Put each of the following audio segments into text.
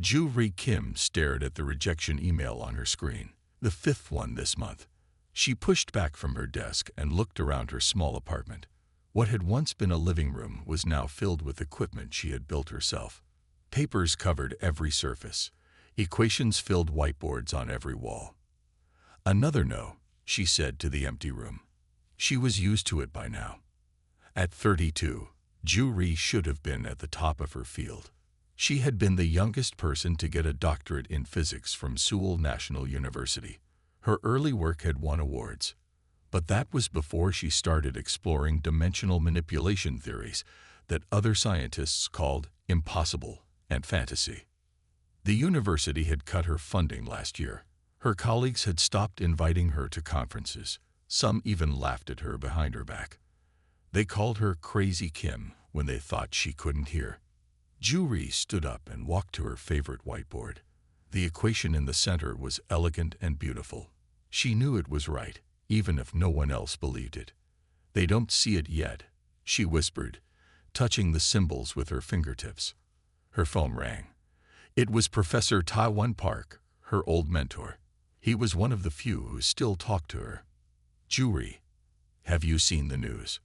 Ju-ri Kim stared at the rejection email on her screen, the fifth one this month. She pushed back from her desk and looked around her small apartment. What had once been a living room was now filled with equipment she had built herself. Papers covered every surface. Equations filled whiteboards on every wall. "Another no," she said to the empty room. She was used to it by now. At 32, Ju-ri should have been at the top of her field. She had been the youngest person to get a doctorate in physics from Seoul National University. Her early work had won awards. But that was before she started exploring dimensional manipulation theories that other scientists called impossible and fantasy. The university had cut her funding last year. Her colleagues had stopped inviting her to conferences. Some even laughed at her behind her back. They called her Crazy Kim when they thought she couldn't hear. Ju-ri stood up and walked to her favorite whiteboard. The equation in the center was elegant and beautiful. She knew it was right, even if no one else believed it. "They don't see it yet," she whispered, touching the symbols with her fingertips. Her phone rang. It was Professor Taiwan Park, her old mentor. He was one of the few who still talked to her. "Ju-ri, have you seen the news?"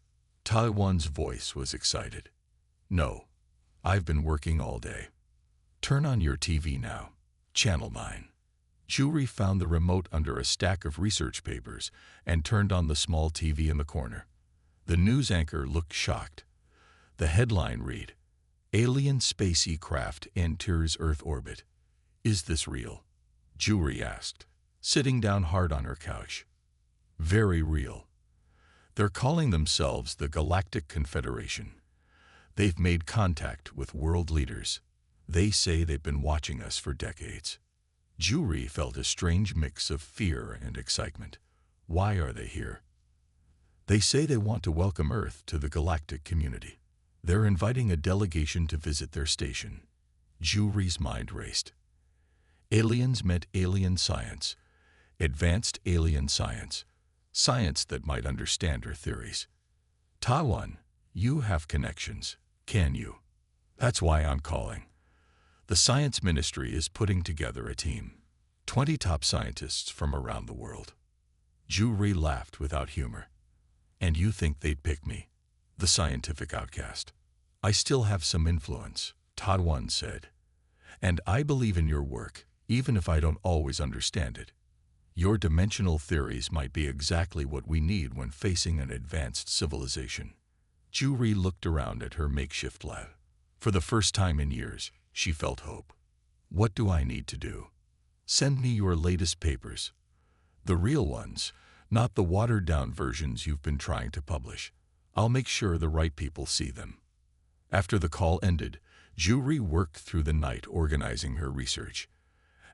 Taiwan's voice was excited. "No. I've been working all day." "Turn on your TV now. Channel 9. Ju-ri found the remote under a stack of research papers and turned on the small TV in the corner. The news anchor looked shocked. The headline read, "Alien Spacey Craft Enters Earth Orbit." "Is this real?" Ju-ri asked, sitting down hard on her couch. "Very real. They're calling themselves the Galactic Confederation. They've made contact with world leaders. They say they've been watching us for decades." Ju-ri felt a strange mix of fear and excitement. Why are they here? "They say they want to welcome Earth to the galactic community. They're inviting a delegation to visit their station." Ju-ri's mind raced. Aliens meant alien science, advanced alien science, science that might understand her theories. "Taiwan, you have connections, can you? That's why I'm calling. The Science Ministry is putting together a team. 20 top scientists from around the world." Ju-ri laughed without humor. "And you think they'd pick me, the scientific outcast?" "I still have some influence," Taiwan said. "And I believe in your work, even if I don't always understand it. Your dimensional theories might be exactly what we need when facing an advanced civilization." Ju-ri looked around at her makeshift lab. For the first time in years, she felt hope. "What do I need to do?" "Send me your latest papers. The real ones, not the watered-down versions you've been trying to publish. I'll make sure the right people see them." After the call ended, Ju-ri worked through the night organizing her research.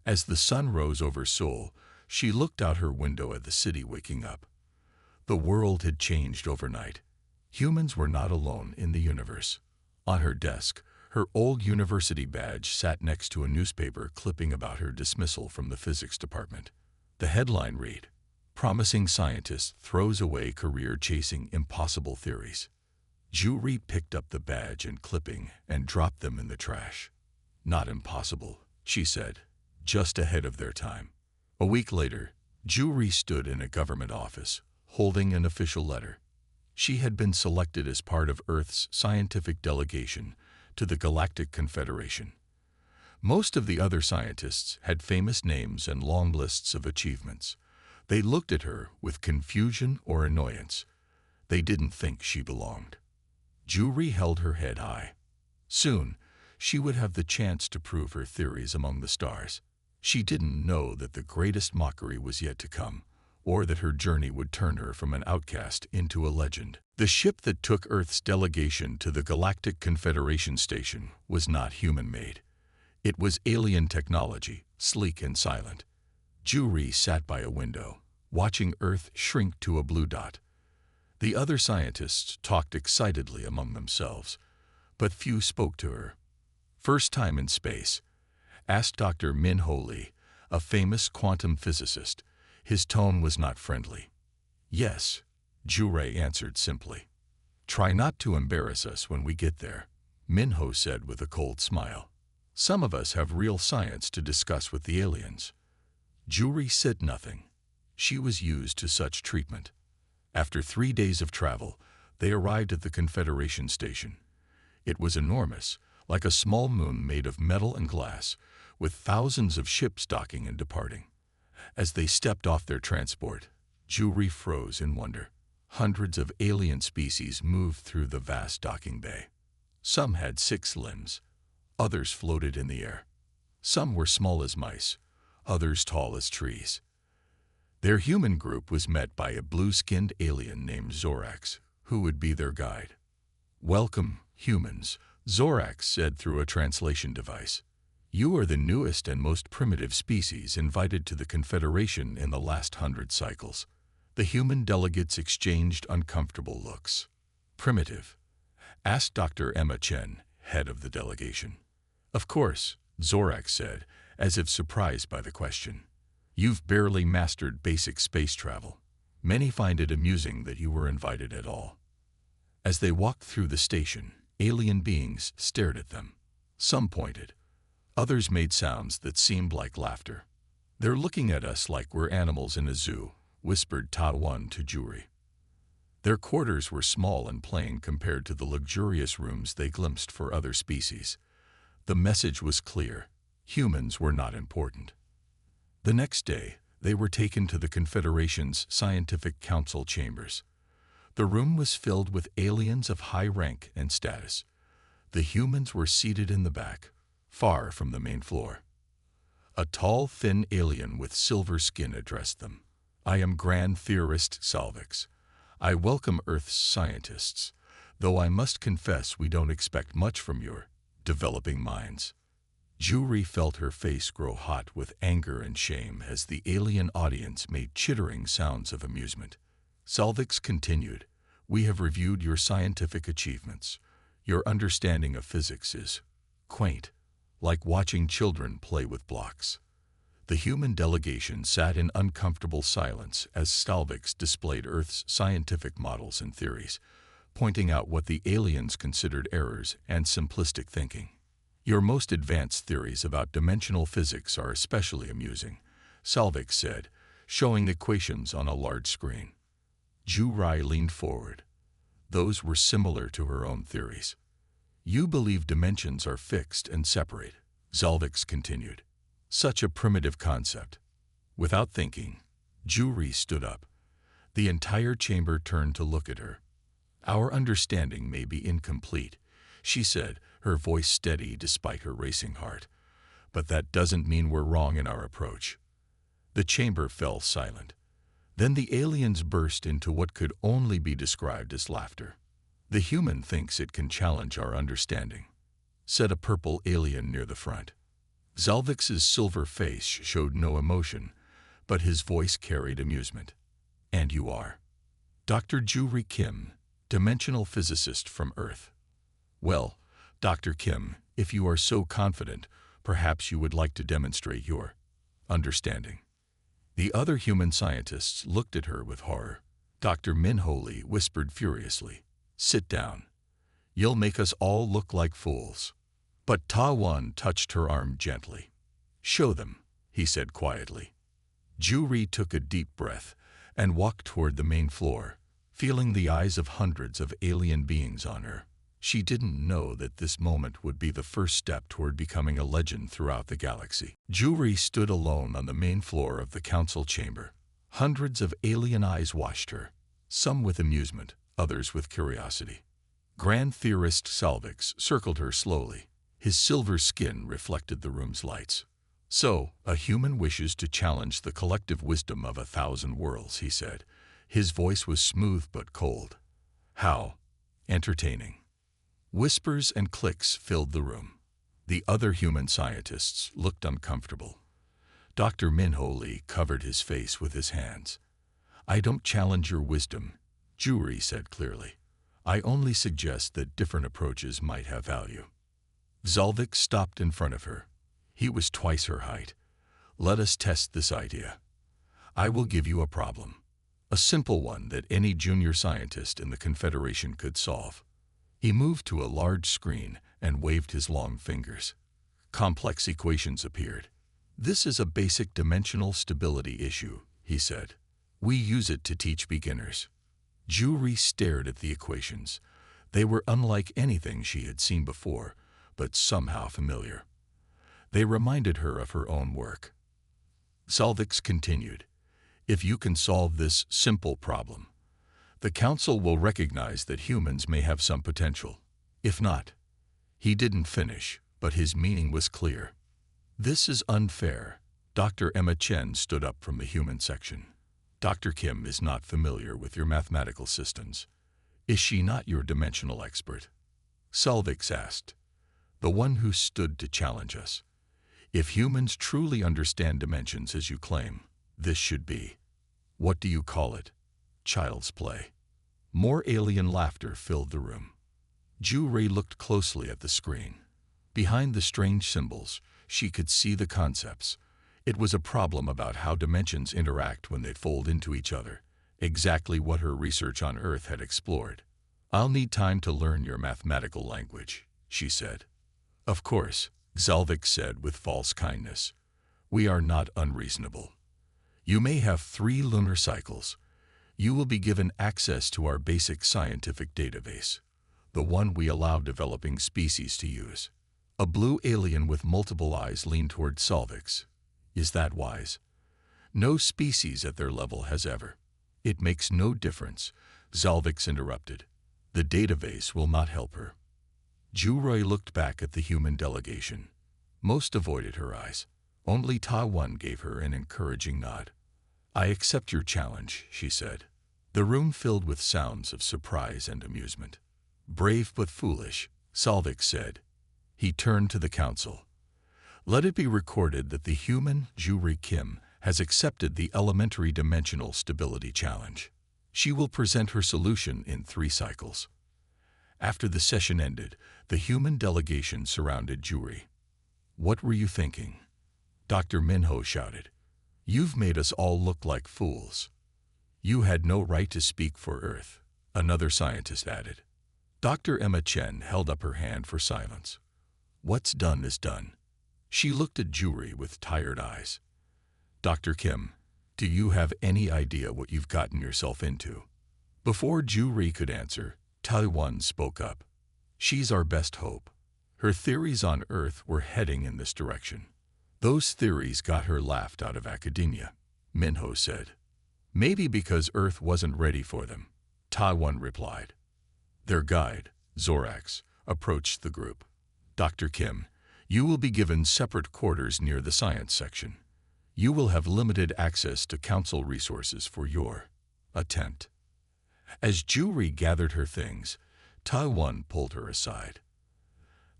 As the sun rose over Seoul, she looked out her window at the city waking up. The world had changed overnight. Humans were not alone in the universe. On her desk, her old university badge sat next to a newspaper clipping about her dismissal from the physics department. The headline read, "Promising Scientist Throws Away Career Chasing Impossible Theories." Ju-ri picked up the badge and clipping and dropped them in the trash. "Not impossible," she said, "just ahead of their time." A week later, Ju-ri stood in a government office, holding an official letter. She had been selected as part of Earth's scientific delegation to the Galactic Confederation. Most of the other scientists had famous names and long lists of achievements. They looked at her with confusion or annoyance. They didn't think she belonged. Ju-ri held her head high. Soon, she would have the chance to prove her theories among the stars. She didn't know that the greatest mockery was yet to come, or that her journey would turn her from an outcast into a legend. The ship that took Earth's delegation to the Galactic Confederation Station was not human-made. It was alien technology, sleek and silent. Ju-ri sat by a window, watching Earth shrink to a blue dot. The other scientists talked excitedly among themselves, but few spoke to her. "First time in space?" asked Dr. Min-ho Lee, a famous quantum physicist. His tone was not friendly. "Yes," Ju-ri answered simply. "Try not to embarrass us when we get there," Min-ho said with a cold smile. Some of us have real science to discuss with the aliens." Juri said nothing. She was used to such treatment. After 3 days of travel, they arrived at the Confederation station. It was enormous, like a small moon made of metal and glass, with thousands of ships docking and departing. As they stepped off their transport, Juri froze in wonder. Hundreds of alien species moved through the vast docking bay. Some had 6 limbs. Others floated in the air. Some were small as mice, others tall as trees. Their human group was met by a blue-skinned alien named Zorax, who would be their guide. "Welcome, humans," Zorax said through a translation device. "You are the newest and most primitive species invited to the Confederation in the last 100 cycles." The human delegates exchanged uncomfortable looks. "Primitive?" asked Dr. Emma Chen, head of the delegation. "Of course," Zorax said, as if surprised by the question. "You've barely mastered basic space travel. Many find it amusing that you were invited at all." As they walked through the station, alien beings stared at them. Some pointed. Others made sounds that seemed like laughter. "They're looking at us like we're animals in a zoo," whispered Ta-1 to Juri. Their quarters were small and plain compared to the luxurious rooms they glimpsed for other species. The message was clear. Humans were not important. The next day, they were taken to the Confederation's Scientific Council chambers. The room was filled with aliens of high rank and status. The humans were seated in the back, far from the main floor. A tall, thin alien with silver skin addressed them. "I am Grand Theorist Salvix. I welcome Earth's scientists, though I must confess we don't expect much from your developing minds." Juri felt her face grow hot with anger and shame as the alien audience made chittering sounds of amusement. Salvix continued, "We have reviewed your scientific achievements. Your understanding of physics is quaint, like watching children play with blocks." The human delegation sat in uncomfortable silence as Salvix displayed Earth's scientific models and theories, pointing out what the aliens considered errors and simplistic thinking. "Your most advanced theories about dimensional physics are especially amusing," Salvix said, showing equations on a large screen. Juri leaned forward. Those were similar to her own theories. "You believe dimensions are fixed and separate," Salvix continued. "Such a primitive concept." Without thinking, Juri stood up. The entire chamber turned to look at her. "Our understanding may be incomplete," she said, her voice steady despite her racing heart. "But that doesn't mean we're wrong in our approach." The chamber fell silent. Then the aliens burst into what could only be described as laughter. "The human thinks it can challenge our understanding," said a purple alien near the front. Salvix's silver face showed no emotion, but his voice carried amusement. "And you are?" "Dr. Juri Kim, dimensional physicist from Earth." "Well, Dr. Kim, if you are so confident, perhaps you would like to demonstrate your understanding." The other human scientists looked at her with horror. Dr. Min-Ho Lee whispered furiously, "Sit down. You'll make us all look like fools." But Ta-1 touched her arm gently. "Show them," he said quietly. Juri took a deep breath and walked toward the main floor, feeling the eyes of hundreds of alien beings on her. She didn't know that this moment would be the first step toward becoming a legend throughout the galaxy. Juri stood alone on the main floor of the council chamber. Hundreds of alien eyes watched her, some with amusement, others with curiosity. Grand Theorist Salvix circled her slowly. His silver skin reflected the room's lights. "So, a human wishes to challenge the collective wisdom of 1,000 worlds," he said. His voice was smooth but cold. "How entertaining." Whispers and clicks filled the room. The other human scientists looked uncomfortable. Dr. Min-Ho Lee covered his face with his hands. "I don't challenge your wisdom," Juri said clearly. "I only suggest that different approaches might have value." Salvix stopped in front of her. He was twice her height. "Let us test this idea. I will give you a problem. A simple one that any junior scientist in the Confederation could solve." He moved to a large screen and waved his long fingers. Complex equations appeared. "This is a basic dimensional stability issue," he said. "We use it to teach beginners." Juri stared at the equations. They were unlike anything she had seen before, but somehow familiar. They reminded her of her own work. Salvix continued, "If you can solve this simple problem, the Council will recognize that humans may have some potential. If not—" He didn't finish, but his meaning was clear. "This is unfair." Dr. Emma Chen stood up from the human section. "Dr. Kim is not familiar with your mathematical systems. Is she not your dimensional expert?" Salvix asked, "The one who stood to challenge us. If humans truly understand dimensions as you claim, this should be, what do you call it? Child's play." More alien laughter filled the room. Juri looked closely at the screen. Behind the strange symbols, she could see the concepts. It was a problem about how dimensions interact when they fold into each other, exactly what her research on Earth had explored. "I'll need time to learn your mathematical language," she said. "Of course," Salvix said with false kindness. "We are not unreasonable. You may have 3 lunar cycles. You will be given access to our basic scientific database, the one we allow developing species to use." A blue alien with multiple eyes leaned toward Salvix. "Is that wise?" "No species at their level has ever." "It makes no difference," Salvix interrupted. "The database will not help her." Juri looked back at the human delegation. Most avoided her eyes. Only Ta-1 gave her an encouraging nod. "I accept your challenge," she said. The room filled with sounds of surprise and amusement. "Brave but foolish," Salvix said. He turned to the council. "Let it be recorded that the human Juri Kim has accepted the elementary dimensional stability challenge. She will present her solution in 3 cycles." After the session ended, the human delegation surrounded Juri. "What were you thinking?" Dr. Minho shouted. "You've made us all look like fools." "You had no right to speak for Earth," another scientist added. Dr. Emma Chen held up her hand for silence. "What's done is done." She looked at Juri with tired eyes. "Dr. Kim, do you have any idea what you've gotten yourself into?" Before Juri could answer, Ta-1 spoke up. "She's our best hope. Her theories on Earth were heading in this direction." "Those theories got her laughed out of academia," Minho said. "Maybe because Earth wasn't ready for them," Ta-1 replied. Their guide, Zorax, approached the group. "Dr. Kim, you will be given separate quarters near the science section. You will have limited access to council resources for your attempt." As Juri gathered her things, Ta-1 pulled her aside.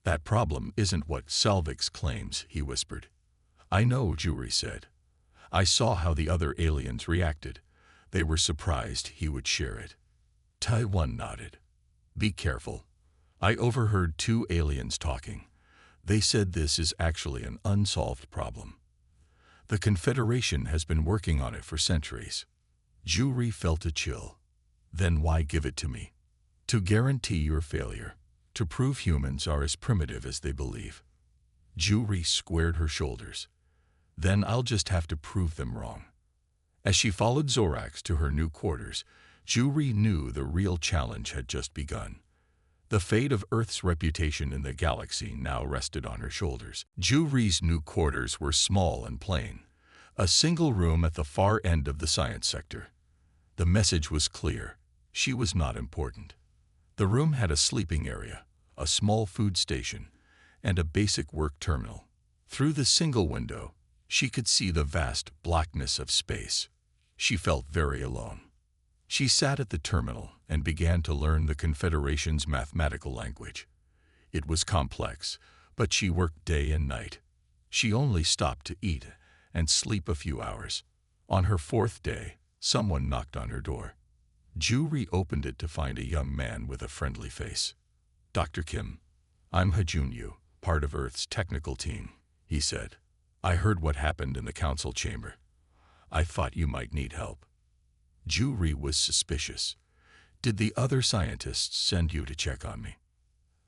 "That problem isn't what Salvix claims," he whispered. "I know," Juri said. "I saw how the other aliens reacted. They were surprised he would share it." Ta-1 nodded. "Be careful. I overheard 2 aliens talking. They said this is actually an unsolved problem. The Confederation has been working on it for centuries." Juri felt a chill. "Then why give it to me?" "To guarantee your failure. To prove humans are as primitive as they believe." Juri squared her shoulders. "Then I'll just have to prove them wrong." As she followed Zorax to her new quarters, Juri knew the real challenge had just begun. The fate of Earth's reputation in the galaxy now rested on her shoulders. Juri's new quarters were small and plain, a single room at the far end of the science sector. The message was clear. She was not important. The room had a sleeping area, a small food station, and a basic work terminal. Through the single window, she could see the vast blackness of space. She felt very alone. She sat at the terminal and began to learn the Confederation's mathematical language. It was complex, but she worked day and night. She only stopped to eat and sleep a few hours. On her 4th day, someone knocked on her door. Juri opened it to find a young man with a friendly face. "Dr. Kim, I'm Hajunyu, part of Earth's technical team," he said. "I heard what happened in the council chamber. I thought you might need help." Juri was suspicious. "Did the other scientists send you to check on me?"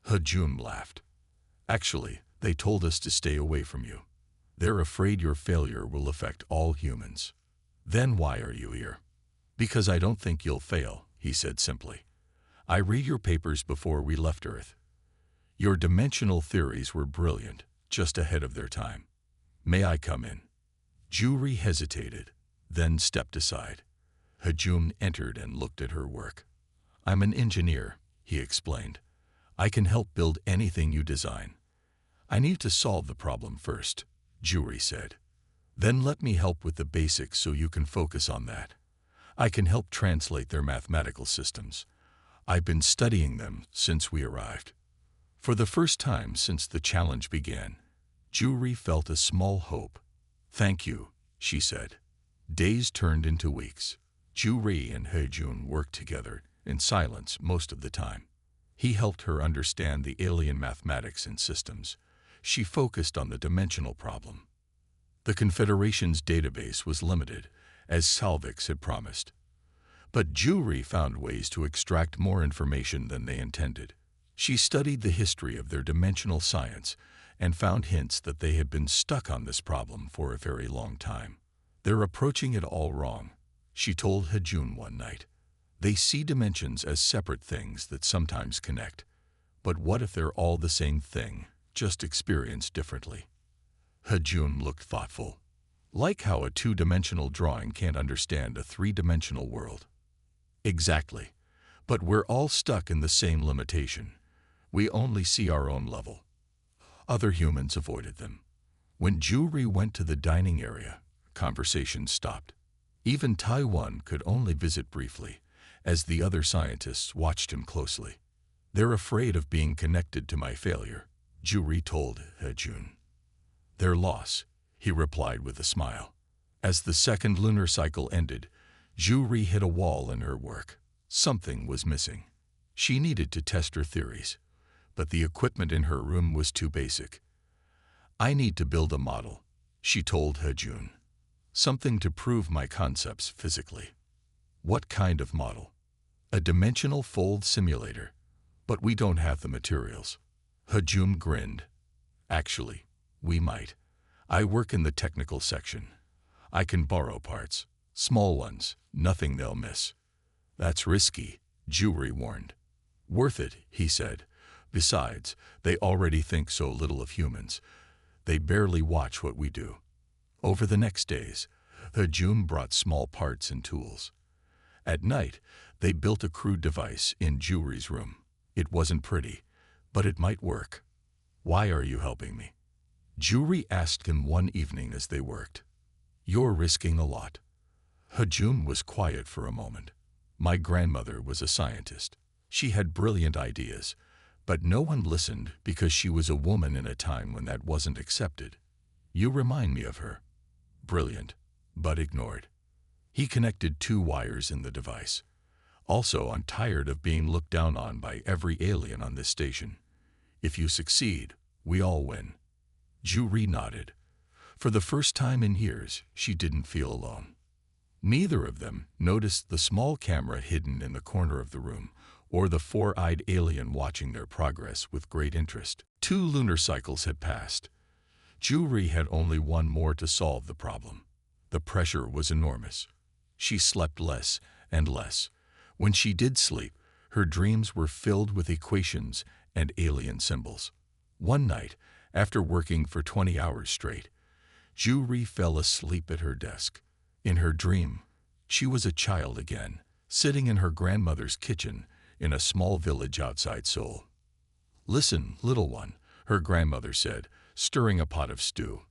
Hajun laughed. "Actually, They told us to stay away from you. They're afraid your failure will affect all humans. Then why are you here? Because I don't think you'll fail, he said simply. I read your papers before we left Earth. Your dimensional theories were brilliant, just ahead of their time. May I come in? Juri hesitated, then stepped aside. Hajun entered and looked at her work. I'm an engineer, he explained. I can help build anything you design. I need to solve the problem first, Juri said. Then let me help with the basics so you can focus on that. I can help translate their mathematical systems. I've been studying them since we arrived. For the first time since the challenge began, Juri felt a small hope. Thank you, she said. Days turned into weeks. Juri and Hejun worked together in silence most of the time. He helped her understand the alien mathematics and systems. She focused on the dimensional problem. The Confederation's database was limited, as Salvix had promised. But Juri found ways to extract more information than they intended. She studied the history of their dimensional science and found hints that they had been stuck on this problem for a very long time. They're approaching it all wrong, she told Hejun one night. They see dimensions as separate things that sometimes connect. But what if they're all the same thing, just experienced differently? Hejun looked thoughtful. Like how a two-dimensional drawing can't understand a three-dimensional world. Exactly. But we're all stuck in the same limitation. We only see our own level. Other humans avoided them. When Juri went to the dining area, conversation stopped. Even Taiwan could only visit briefly, as the other scientists watched him closely. They're afraid of being connected to my failure, Juri told Hejun. Their loss, he replied with a smile. As the second lunar cycle ended, Juri hit a wall in her work. Something was missing. She needed to test her theories, but the equipment in her room was too basic. I need to build a model, she told Hejun. Something to prove my concepts physically. What kind of model? A dimensional fold simulator. But we don't have the materials. Hejun grinned. Actually, we might. I work in the technical section. I can borrow parts. Small ones, nothing they'll miss. That's risky, Juri warned. Worth it, he said. Besides, they already think so little of humans. They barely watch what we do. Over the next days, Hejun brought small parts and tools. At night, they built a crude device in Juri's room. It wasn't pretty, but it might work. Why are you helping me? Juri asked him one evening as they worked. You're risking a lot. Hejun was quiet for a moment. My grandmother was a scientist. She had brilliant ideas, but no one listened because she was a woman in a time when that wasn't accepted. You remind me of her. Brilliant, but ignored. He connected 2 wires in the device. Also, I'm tired of being looked down on by every alien on this station. If you succeed, we all win. Juri nodded. For the first time in years, she didn't feel alone. Neither of them noticed the small camera hidden in the corner of the room, or the 4-eyed alien watching their progress with great interest. 2 lunar cycles had passed. Juri had only one more to solve the problem. The pressure was enormous. She slept less and less. When she did sleep, her dreams were filled with equations and alien symbols. One night, after working for 20 hours straight, Juri fell asleep at her desk. In her dream, she was a child again, sitting in her grandmother's kitchen in a small village outside Seoul. Listen, little one, her grandmother said, stirring a pot of stew.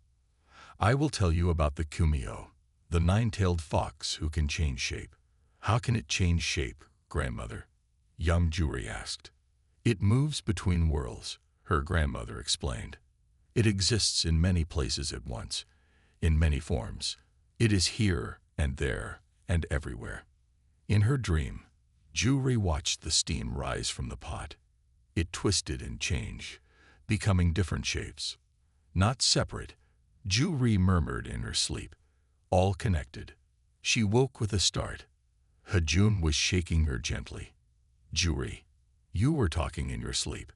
I will tell you about the kumio, the 9-tailed fox who can change shape. How can it change shape, grandmother? Young Juri asked. It moves between worlds, her grandmother explained. It exists in many places at once, in many forms. It is here and there and everywhere. In her dream, Juri watched the steam rise from the pot. It twisted and changed, becoming different shapes. Not separate, Juri murmured in her sleep. All connected. She woke with a start. Hejun was shaking her gently. Juri, you were talking in your sleep.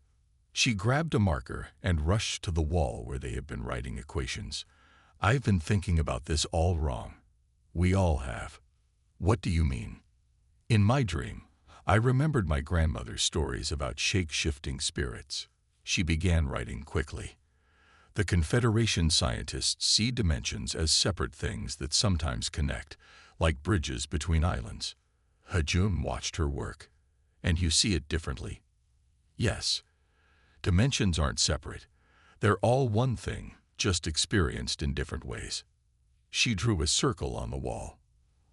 She grabbed a marker and rushed to the wall where they had been writing equations. "I've been thinking about this all wrong." "We all have." "What do you mean?" "In my dream, I remembered my grandmother's stories about shape-shifting spirits." She began writing quickly. "The Confederation scientists see dimensions as separate things that sometimes connect, like bridges between islands." Hajun watched her work. "And you see it differently?" "Yes. Dimensions aren't separate. They're all one thing, just experienced in different ways." She drew a circle on the wall.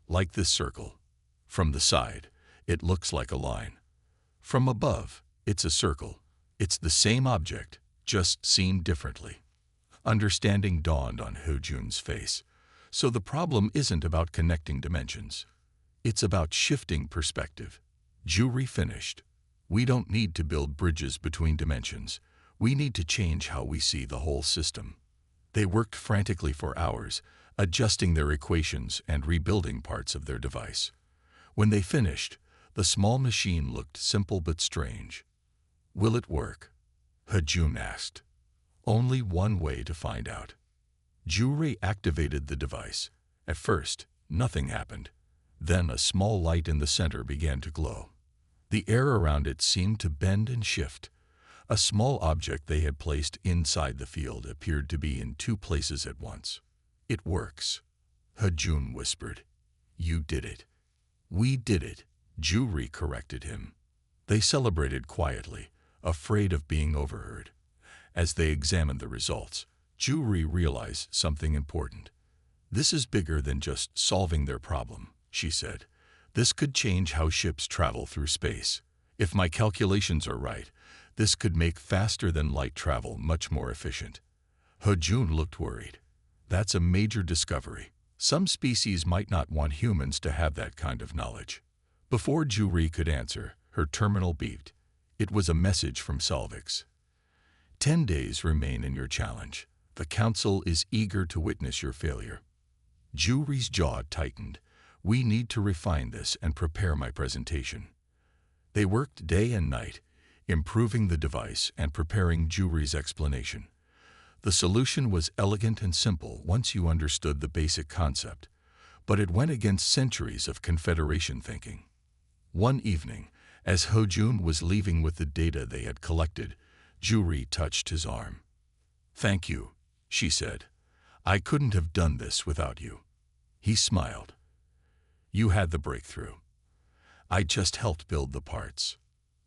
"Like this circle. From the side, it looks like a line. From above, it's a circle. It's the same object, just seen differently." Understanding dawned on Hojun's face. So the problem isn't about connecting dimensions. It's about shifting perspective. Juri finished. "We don't need to build bridges between dimensions. We need to change how we see the whole system." They worked frantically for hours, adjusting their equations and rebuilding parts of their device. When they finished, the small machine looked simple but strange. "Will it work?" Hajun asked. "Only one way to find out." Juri activated the device. At first, nothing happened. Then a small light in the center began to glow. The air around it seemed to bend and shift. A small object they had placed inside the field appeared to be in two places at once. "It works," Hajun whispered. "You did it." "We did it," Juri corrected him. They celebrated quietly, afraid of being overheard. As they examined the results, Juri realized something important. "This is bigger than just solving their problem," she said. "This could change how ships travel through space. If my calculations are right, this could make faster-than-light travel much more efficient." Hojun looked worried. "That's a major discovery. Some species might not want humans to have that kind of knowledge." Before Juri could answer, her terminal beeped. It was a message from Salvix. 10 days remain in your challenge. The Council is eager to witness your failure." Juri's jaw tightened. "We need to refine this and prepare my presentation." They worked day and night, improving the device and preparing Juri's explanation. The solution was elegant and simple once you understood the basic concept, but it went against centuries of Confederation thinking. One evening, as Hojun was leaving with the data they had collected, Juri touched his arm. "Thank you," she said. "I couldn't have done this without you." He smiled. "You had the breakthrough. I just helped build the parts."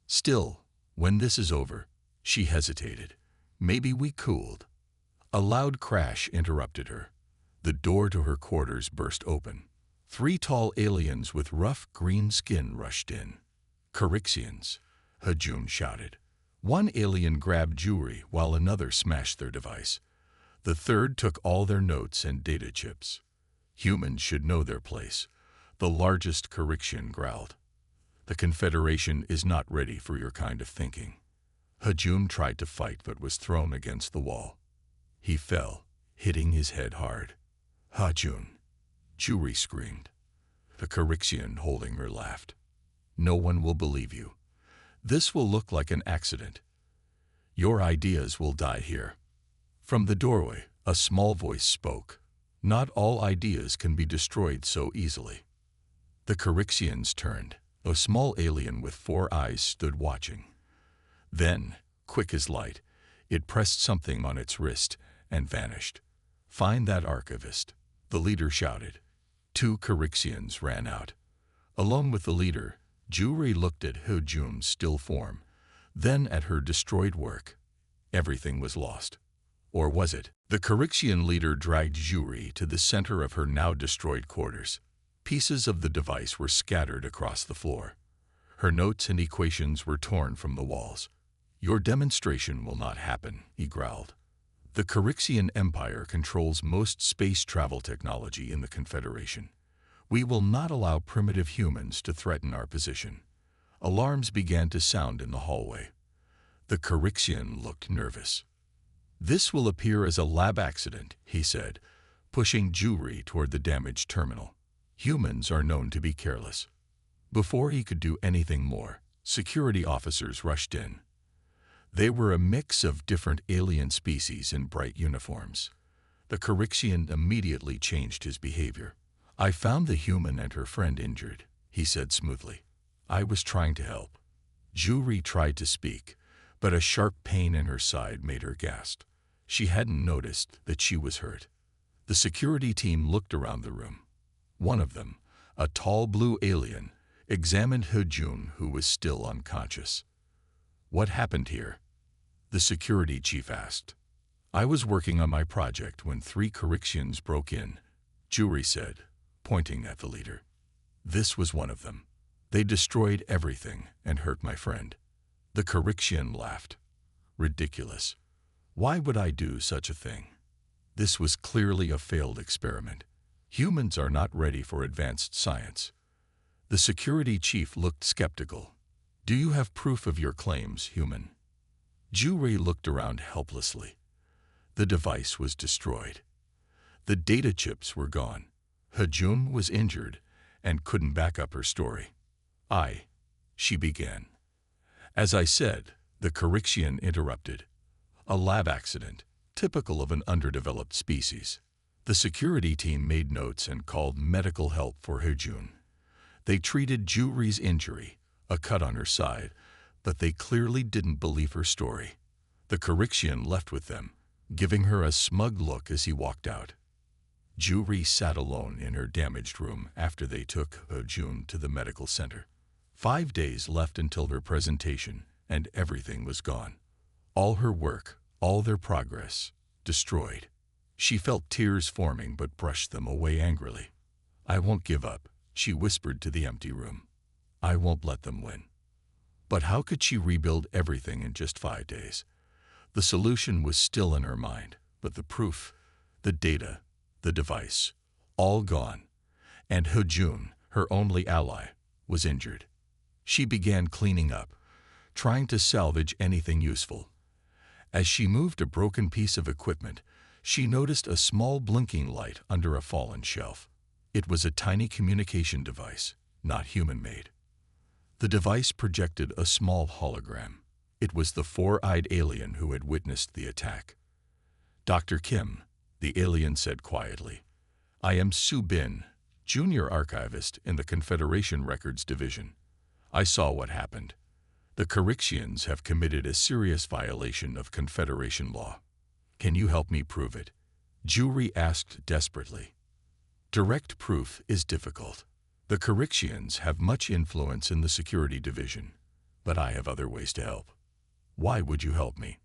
"Still, when this is over," she hesitated. "Maybe we cooled." A loud crash interrupted her. The door to her quarters burst open. 3 tall aliens with rough green skin rushed in. "Corixians," Hajun shouted. One alien grabbed Juri while another smashed their device. The third took all their notes and data chips. "Humans should know their place," the largest Corixian growled. "The Confederation is not ready for your kind of thinking." Hajun tried to fight but was thrown against the wall. He fell, hitting his head hard. "Hajun!" Juri screamed. The Corixian holding her laughed. "No one will believe you. This will look like an accident. Your ideas will die here." From the doorway, a small voice spoke. "Not all ideas can be destroyed so easily." The Corixians turned. A small alien with 4 eyes stood watching. Then, quick as light, it pressed something on its wrist and vanished. "Find that archivist," the leader shouted. 2 Corixians ran out. Along with the leader, Juri looked at Hojun's still form, then at her destroyed work. Everything was lost. Or was it? The Corixian leader dragged Juri to the center of her now destroyed quarters. Pieces of the device were scattered across the floor. Her notes and equations were torn from the walls. "Your demonstration will not happen," he growled. "The Corixian Empire controls most space travel technology in the Confederation. We will not allow primitive humans to threaten our position." Alarms began to sound in the hallway. The Corixian looked nervous. "This will appear as a lab accident," he said, pushing Juri toward the damaged terminal. "Humans are known to be careless." Before he could do anything more, security officers rushed in. They were a mix of different alien species in bright uniforms. The Corixian immediately changed his behavior. "I found the human and her friend injured," he said smoothly. "I was trying to help." Juri tried to speak, but a sharp pain in her side made her gasp. She hadn't noticed that she was hurt. The security team looked around the room. One of them, a tall blue alien, examined Hejun, who was still unconscious. "What happened here?" the security chief asked. "I was working on my project when 3 Corixians broke in," Juri said, pointing at the leader. "This was one of them. They destroyed everything and hurt my friend." The Corixian laughed. "Ridiculous. Why would I do such a thing? This was clearly a failed experiment. Humans are not ready for advanced science." The security chief looked skeptical. "Do you have proof of your claims, human?" Juri looked around helplessly. The device was destroyed. The data chips were gone. Hejun was injured and couldn't back up her story. She began. "As I said," the Corixian interrupted. "A lab accident, typical of an underdeveloped species." The security team made notes and called medical help for Hejun. They treated Juri's injury, a cut on her side, but they clearly didn't believe her story. The Corixian left with them, giving her a smug look as he walked out. Juri sat alone in her damaged room after they took Hejun to the medical center. 5 days left until her presentation, and everything was gone. All her work, all their progress, destroyed. She felt tears forming but brushed them away angrily. "I won't give up," she whispered to the empty room. "I won't let them win." But how could she rebuild everything in just 5 days? The solution was still in her mind, but the proof, the data, the device, all gone. And Hejun, her only ally, was injured. She began cleaning up, trying to salvage anything useful. As she moved a broken piece of equipment, she noticed a small blinking light under a fallen shelf. It was a tiny communication device, not human-made. The device projected a small hologram. It was the 4-eyed alien who had witnessed the attack. "Dr. Kim," the alien said quietly. "I am Su Bin, junior archivist in the Confederation Records Division. I saw what happened. The Corixians have committed a serious violation of Confederation law. Can you help me prove it?" Juri asked desperately. "Direct proof is difficult. The Corixians have much influence in the security division, but I have other ways to help." "Why would you help me?"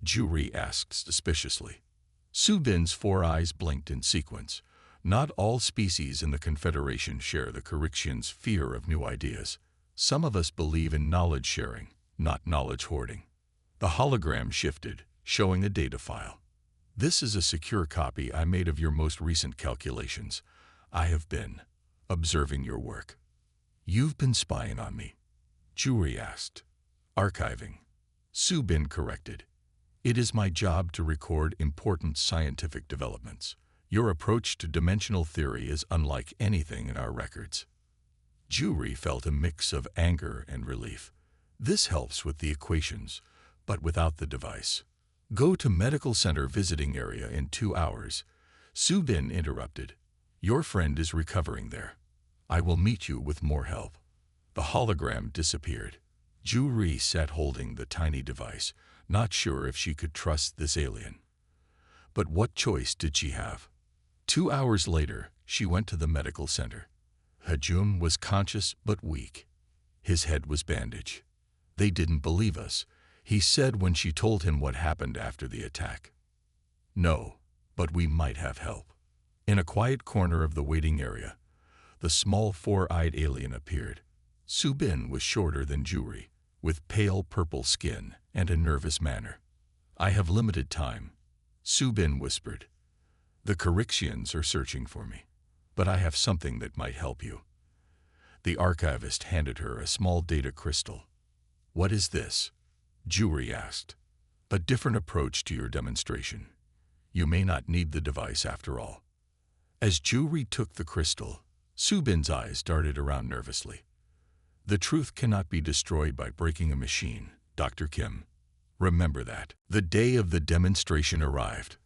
Juri asked suspiciously. Su Bin's 4 eyes blinked in sequence. "Not all species in the Confederation share the Corixians' fear of new ideas. Some of us believe in knowledge sharing, not knowledge hoarding." The hologram shifted, showing a data file. "This is a secure copy I made of your most recent calculations. I have been observing your work." "You've been spying on me?" Juri asked. "Archiving," Su Bin corrected. "It is my job to record important scientific developments. Your approach to dimensional theory is unlike anything in our records." Juri felt a mix of anger and relief. This helps with the equations, but without the device. "Go to medical center visiting area in 2 hours. Su Bin interrupted. "Your friend is recovering there. I will meet you with more help." The hologram disappeared. Juri sat holding the tiny device, not sure if she could trust this alien. But what choice did she have? 2 hours later, she went to the medical center. Hejun was conscious but weak. His head was bandaged. "They didn't believe us," he said when she told him what happened after the attack. "No, but we might have help." In a quiet corner of the waiting area, the small 4-eyed alien appeared. Su Bin was shorter than Juri, with pale purple skin and a nervous manner. "I have limited time," Su Bin whispered. "The Corixians are searching for me, but I have something that might help you." The archivist handed her a small data crystal. "What is this?" Juri asked. "A different approach to your demonstration. You may not need the device after all." As Juri took the crystal, Su Bin's eyes darted around nervously. "The truth cannot be destroyed by breaking a machine, Dr. Kim." Remember that. The day of the demonstration arrived.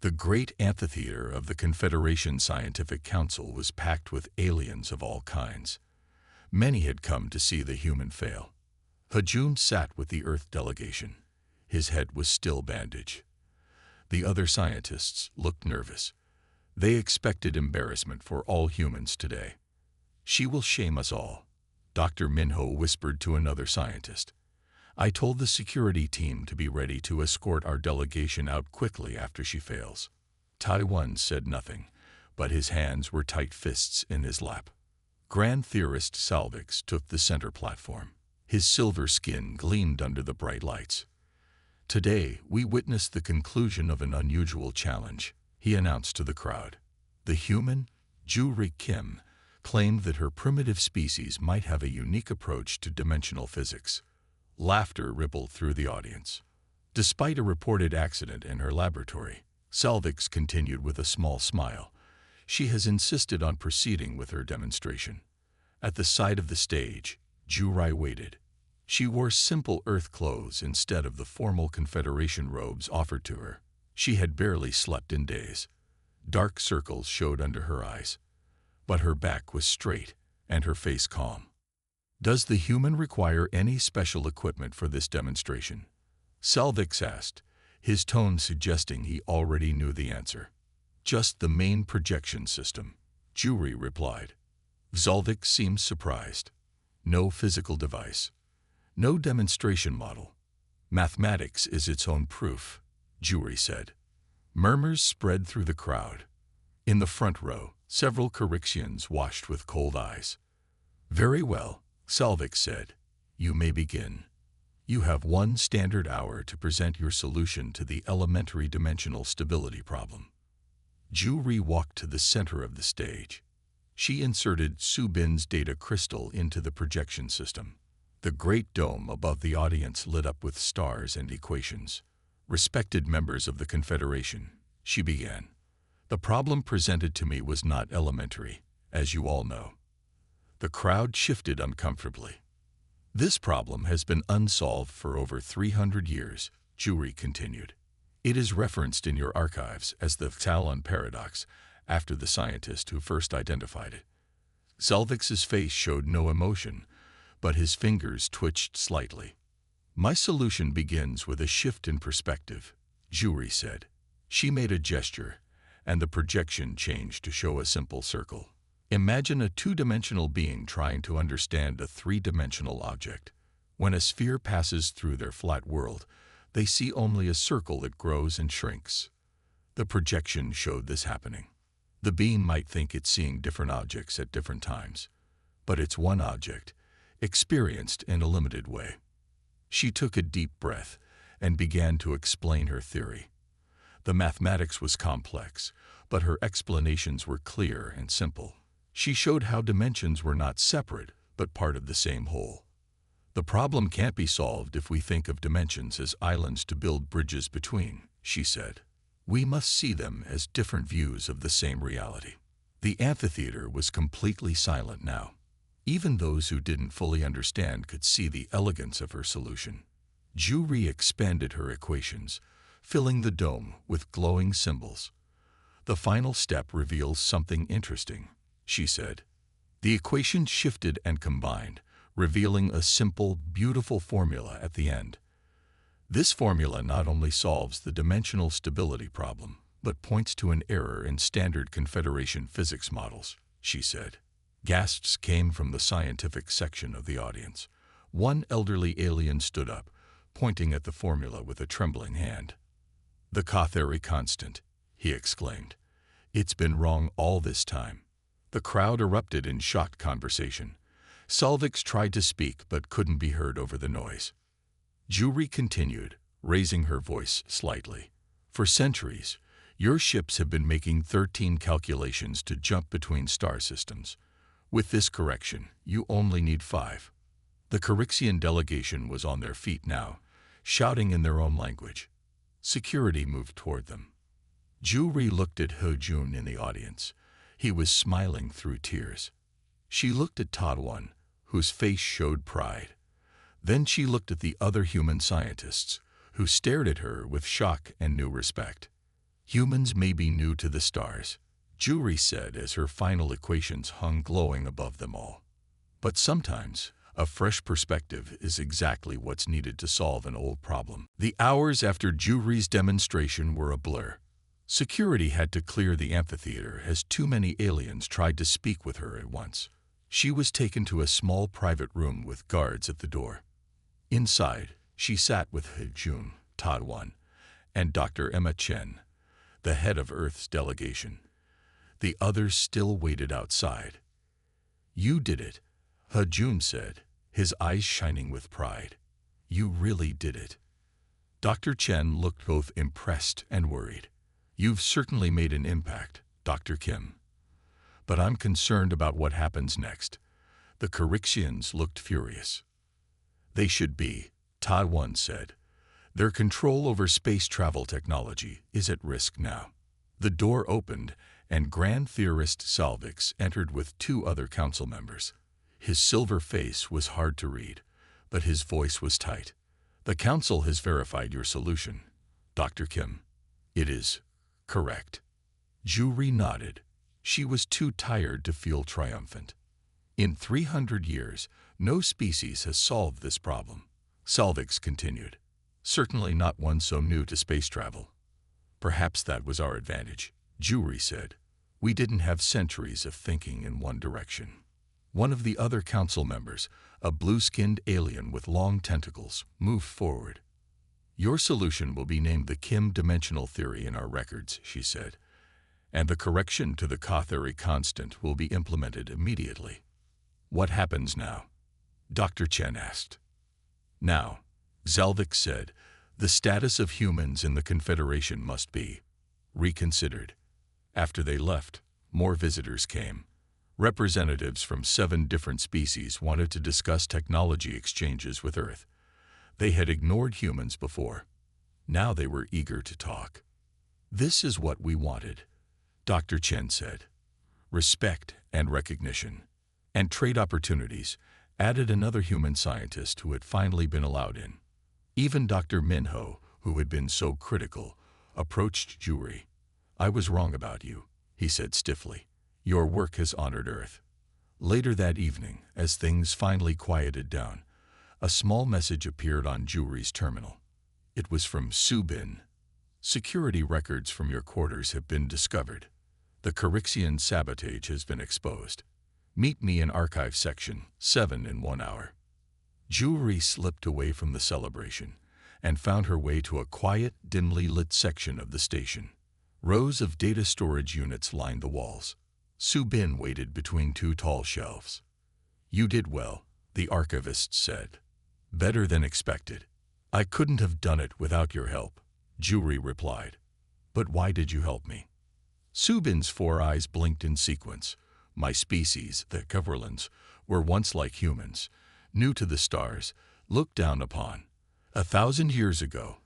The great amphitheater of the Confederation Scientific Council was packed with aliens of all kinds. Many had come to see the human fail. Hajun sat with the Earth delegation. His head was still bandaged. The other scientists looked nervous. They expected embarrassment for all humans today. "She will shame us all," Dr. Minho whispered to another scientist. "I told the security team to be ready to escort our delegation out quickly after she fails." Taiwan said nothing, but his hands were tight fists in his lap. Grand Theorist Salvix took the center platform. His silver skin gleamed under the bright lights. "Today, we witnessed the conclusion of an unusual challenge," he announced to the crowd. The human, Ju-Ri Kim, claimed that her primitive species might have a unique approach to dimensional physics. Laughter rippled through the audience. Despite a reported accident in her laboratory, Salvix continued with a small smile. She has insisted on proceeding with her demonstration. At the side of the stage, Ju-Ri waited. She wore simple Earth clothes instead of the formal Confederation robes offered to her. She had barely slept in days. Dark circles showed under her eyes. But her back was straight and her face calm. "Does the human require any special equipment for this demonstration?" Salvix asked, his tone suggesting he already knew the answer. "Just the main projection system," Ju-Ri replied. Salvix seemed surprised. "No physical device. No demonstration model. Mathematics is its own proof," Ju-Ri said. Murmurs spread through the crowd. In the front row, several Corixians watched with cold eyes. "Very well," Salvix said. "You may begin. You have 1 standard hour to present your solution to the elementary dimensional stability problem." Ju-Ri walked to the center of the stage. She inserted Su-Bin's data crystal into the projection system. The great dome above the audience lit up with stars and equations. "Respected members of the Confederation," she began. "The problem presented to me was not elementary, as you all know." The crowd shifted uncomfortably. "This problem has been unsolved for over 300 years, Ju-Ri continued. "It is referenced in your archives as the Talon paradox, after the scientist who first identified it." Salvix's face showed no emotion, but his fingers twitched slightly. "My solution begins with a shift in perspective," Ju-Ri said. She made a gesture, and the projection changed to show a simple circle. "Imagine a 2-dimensional being trying to understand a 3-dimensional object. When a sphere passes through their flat world, they see only a circle that grows and shrinks." The projection showed this happening. The being might think it's seeing different objects at different times, but it's one object, experienced in a limited way. She took a deep breath and began to explain her theory. The mathematics was complex, but her explanations were clear and simple. She showed how dimensions were not separate, but part of the same whole. "The problem can't be solved if we think of dimensions as islands to build bridges between," she said. "We must see them as different views of the same reality." The amphitheater was completely silent now. Even those who didn't fully understand could see the elegance of her solution. Ju-Ri expanded her equations, filling the dome with glowing symbols. "The final step reveals something interesting," she said. The equations shifted and combined, revealing a simple, beautiful formula at the end. "This formula not only solves the dimensional stability problem, but points to an error in standard Confederation physics models," she said. Gasps came from the scientific section of the audience. One elderly alien stood up, pointing at the formula with a trembling hand. "The Catheri constant," he exclaimed. "It's been wrong all this time." The crowd erupted in shocked conversation. Salvix tried to speak but couldn't be heard over the noise. Ju-Ri continued, raising her voice slightly. "For centuries, your ships have been making 13 calculations to jump between star systems. With this correction, you only need 5. The Corixian delegation was on their feet now, shouting in their own language. Security moved toward them. Ju-Ri looked at He-Jun in the audience. He was smiling through tears. She looked at Tadwan, whose face showed pride. Then she looked at the other human scientists, who stared at her with shock and new respect. Humans may be new to the stars, Juri said as her final equations hung glowing above them all. But sometimes, a fresh perspective is exactly what's needed to solve an old problem. The hours after Juri's demonstration were a blur. Security had to clear the amphitheater as too many aliens tried to speak with her at once. She was taken to a small private room with guards at the door. Inside, she sat with Hejun, Tadwan, and Dr. Emma Chen, the head of Earth's delegation. The others still waited outside. "You did it," Hejun said, his eyes shining with pride. "You really did it." Dr. Chen looked both impressed and worried. "You've certainly made an impact, Dr. Kim. But I'm concerned about what happens next." The Corixians looked furious. "They should be," Tadwan said. "Their control over space travel technology is at risk now." The door opened, and Grand Theorist Salvix entered with two other council members. His silver face was hard to read, but his voice was tight. "The council has verified your solution, Dr. Kim. It is correct." Juri nodded. She was too tired to feel triumphant. "In 300 years, no species has solved this problem," Salvix continued. "Certainly not one so new to space travel." "Perhaps that was our advantage," Juri said. "We didn't have centuries of thinking in one direction." One of the other council members, a blue-skinned alien with long tentacles, moved forward. "Your solution will be named the Kim dimensional theory in our records," she said, "and the correction to the Kothari constant will be implemented immediately." "What happens now?" Dr. Chen asked. "Now," Salvix said, "the status of humans in the Confederation must be reconsidered." After they left, more visitors came. Representatives from 7 different species wanted to discuss technology exchanges with Earth. They had ignored humans before. Now they were eager to talk. "This is what we wanted," Dr. Chen said. "Respect and recognition. And trade opportunities," added another human scientist who had finally been allowed in. Even Dr. Minho, who had been so critical, approached Juri. "I was wrong about you," he said stiffly. "Your work has honored Earth." Later that evening, as things finally quieted down, a small message appeared on Juri's terminal. It was from Subin. "Security records from your quarters have been discovered. The Corixian sabotage has been exposed. Meet me in Archive Section 7 in 1 hour." Juri slipped away from the celebration and found her way to a quiet, dimly lit section of the station. Rows of data storage units lined the walls. Subin waited between 2 tall shelves. "You did well," the archivist said. "Better than expected." "I couldn't have done it without your help," Juri replied. "But why did you help me?" Subin's 4 eyes blinked in sequence. "My species, the Coverlands, were once like humans, new to the stars, looked down upon. 1,000 years ago,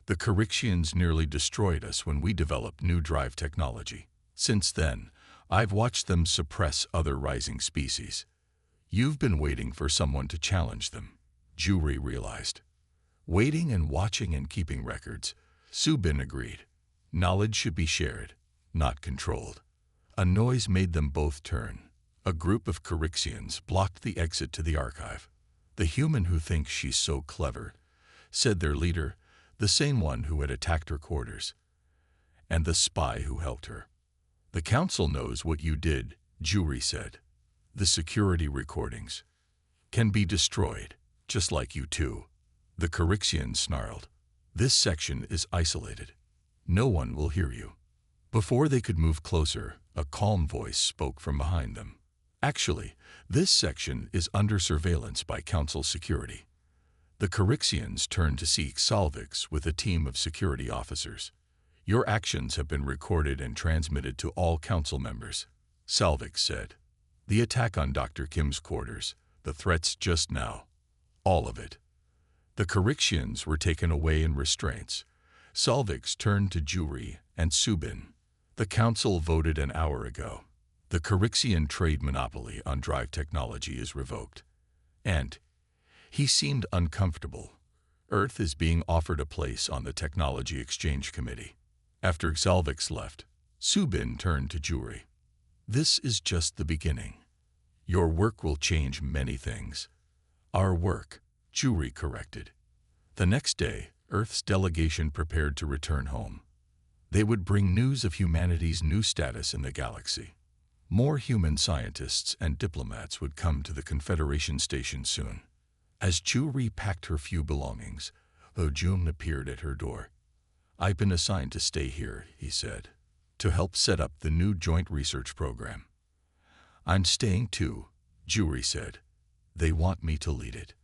the Corixians nearly destroyed us when we developed new drive technology. Since then, I've watched them suppress other rising species. You've been waiting for someone to challenge them," Juri realized. "Waiting and watching and keeping records," Subin agreed. "Knowledge should be shared, not controlled." A noise made them both turn. A group of Corixians blocked the exit to the archive. "The human who thinks she's so clever," said their leader, the same one who had attacked her quarters, "and the spy who helped her." "The council knows what you did," Juri said. "The security recordings can be destroyed, just like you too." The Corixian snarled. "This section is isolated. No one will hear you." Before they could move closer, a calm voice spoke from behind them. "Actually, this section is under surveillance by council security." The Corixians turned to seek Salvix with a team of security officers. "Your actions have been recorded and transmitted to all council members," Salvix said. "The attack on Dr. Kim's quarters, the threats just now, all of it." The Corixians were taken away in restraints. Salvix turned to Juri and Subin. "The council voted an hour ago. The Corixian trade monopoly on drive technology is revoked." And he seemed uncomfortable. Earth is being offered a place on the Technology Exchange Committee. After Xalvix left, Subin turned to Juri. This is just the beginning. Your work will change many things. Our work, Juri corrected. The next day, Earth's delegation prepared to return home. They would bring news of humanity's new status in the galaxy. More human scientists and diplomats would come to the Confederation station soon. As Juri packed her few belongings, Hojun appeared at her door. I've been assigned to stay here, he said, to help set up the new joint research program. I'm staying too, Juri said. They want me to lead it.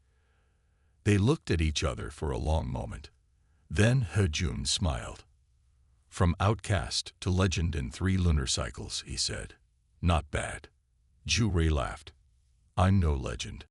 They looked at each other for a long moment. Then Hojun smiled. From outcast to legend in 3 lunar cycles, he said. Not bad. Juri laughed. I'm no legend.